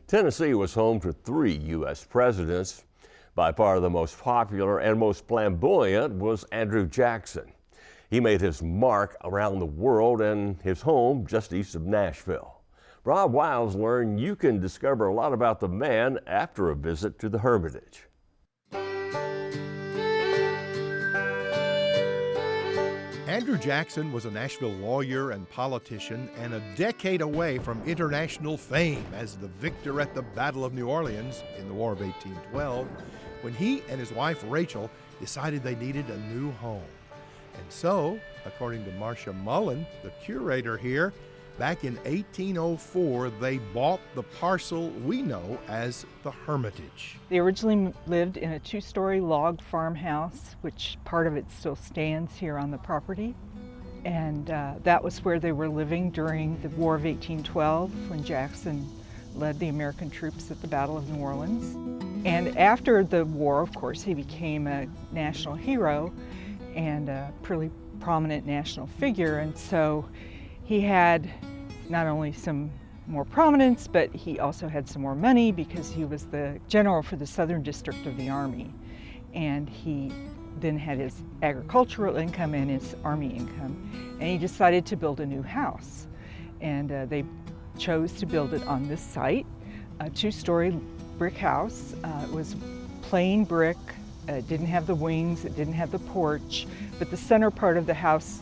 Tennessee was home to 3 U.S. presidents. By far the most popular and most flamboyant was Andrew Jackson. He made his mark around the world and his home just east of Nashville. Rob Wiles learned you can discover a lot about the man after a visit to the Hermitage. Andrew Jackson was a Nashville lawyer and politician and a decade away from international fame as the victor at the Battle of New Orleans in the War of 1812, when he and his wife Rachel decided they needed a new home. And so, according to Marcia Mullen, the curator here, back in 1804, they bought the parcel we know as the Hermitage. They originally lived in a 2-story log farmhouse, which part of it still stands here on the property. And that was where they were living during the War of 1812, when Jackson led the American troops at the Battle of New Orleans. And after the war, of course, he became a national hero and a pretty prominent national figure. And so he had not only some more prominence, but he also had some more money because he was the general for the Southern District of the Army. And he then had his agricultural income and his Army income. And he decided to build a new house. And they chose to build it on this site, a 2-story brick house. It was plain brick. It didn't have the wings, it didn't have the porch, but the center part of the house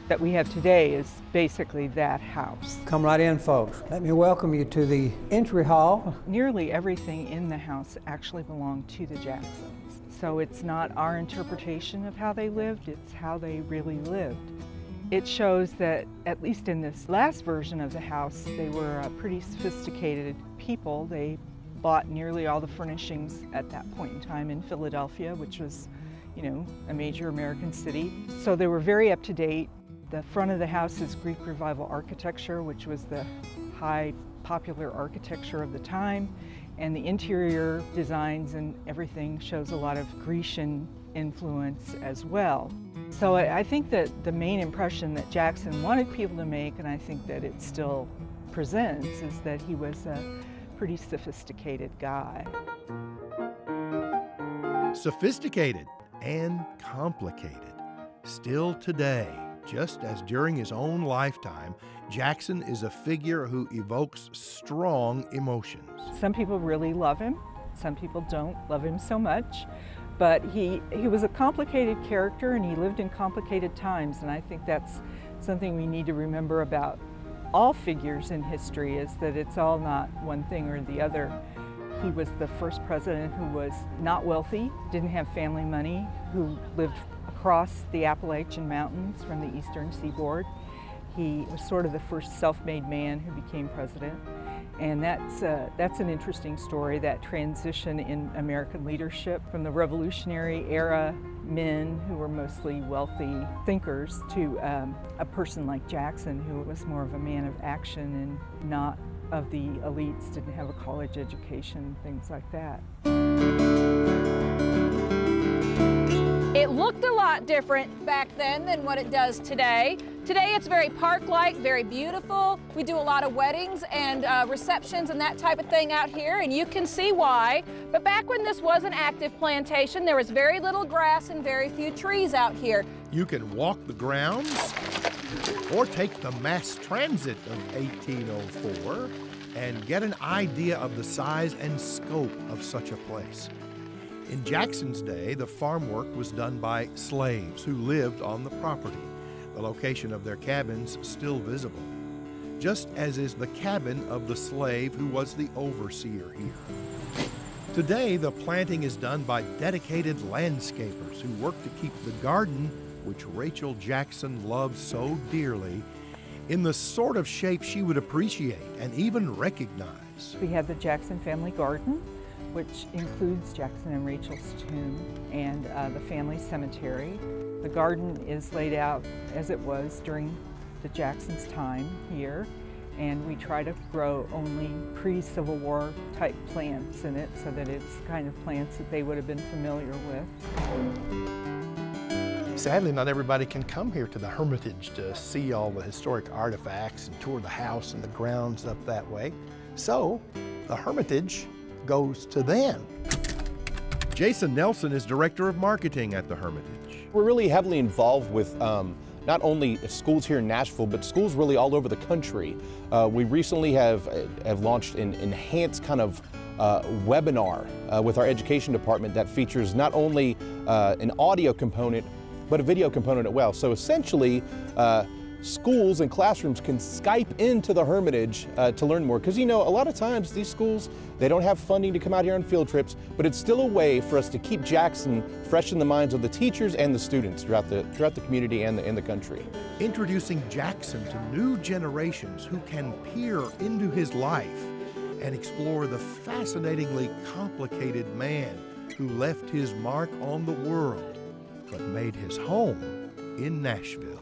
that we have today is basically that house. Come right in, folks. Let me welcome you to the entry hall. Nearly everything in the house actually belonged to the Jacksons. So it's not our interpretation of how they lived, it's how they really lived. It shows that, at least in this last version of the house, they were pretty sophisticated people. They bought nearly all the furnishings at that point in time in Philadelphia, which was, a major American city. So they were very up to date. The front of the house is Greek Revival architecture, which was the high popular architecture of the time. And the interior designs and everything shows a lot of Grecian influence as well. So I think that the main impression that Jackson wanted people to make, and I think that it still presents, is that he was a pretty sophisticated guy. Sophisticated and complicated. Still today, just as during his own lifetime, Jackson is a figure who evokes strong emotions. Some people really love him. Some people don't love him so much. But he was a complicated character and he lived in complicated times. And I think that's something we need to remember about all figures in history, is that it's all not one thing or the other. He was the first president who was not wealthy, didn't have family money, who lived across the Appalachian Mountains from the eastern seaboard. He was sort of the first self-made man who became president. And that's an interesting story, that transition in American leadership from the Revolutionary era men who were mostly wealthy thinkers to a person like Jackson, who was more of a man of action and not of the elites, didn't have a college education, things like that. It looked a lot different back then than what it does today. Today it's very park-like, very beautiful. We do a lot of weddings and receptions and that type of thing out here, and you can see why. But back when this was an active plantation, there was very little grass and very few trees out here. You can walk the grounds or take the mass transit of 1804 and get an idea of the size and scope of such a place. In Jackson's day, the farm work was done by slaves who lived on the property, the location of their cabins still visible, just as is the cabin of the slave who was the overseer here. Today, the planting is done by dedicated landscapers who work to keep the garden, which Rachel Jackson loved so dearly, in the sort of shape she would appreciate and even recognize. We have the Jackson family garden, which includes Jackson and Rachel's tomb and the family cemetery. The garden is laid out as it was during the Jackson's time here, and we try to grow only pre-Civil War type plants in it so that it's kind of plants that they would have been familiar with. Sadly, not everybody can come here to the Hermitage to see all the historic artifacts and tour the house and the grounds up that way. So the Hermitage goes to them. Jason Nelson is Director of Marketing at the Hermitage. We're really heavily involved with not only schools here in Nashville, but schools really all over the country. We recently have launched an enhanced kind of webinar with our education department that features not only an audio component, but a video component as well. So essentially, schools and classrooms can Skype into the Hermitage to learn more. Because, you know, a lot of times these schools, they don't have funding to come out here on field trips, but it's still a way for us to keep Jackson fresh in the minds of the teachers and the students throughout the community and the country. Introducing Jackson to new generations who can peer into his life and explore the fascinatingly complicated man who left his mark on the world, but made his home in Nashville.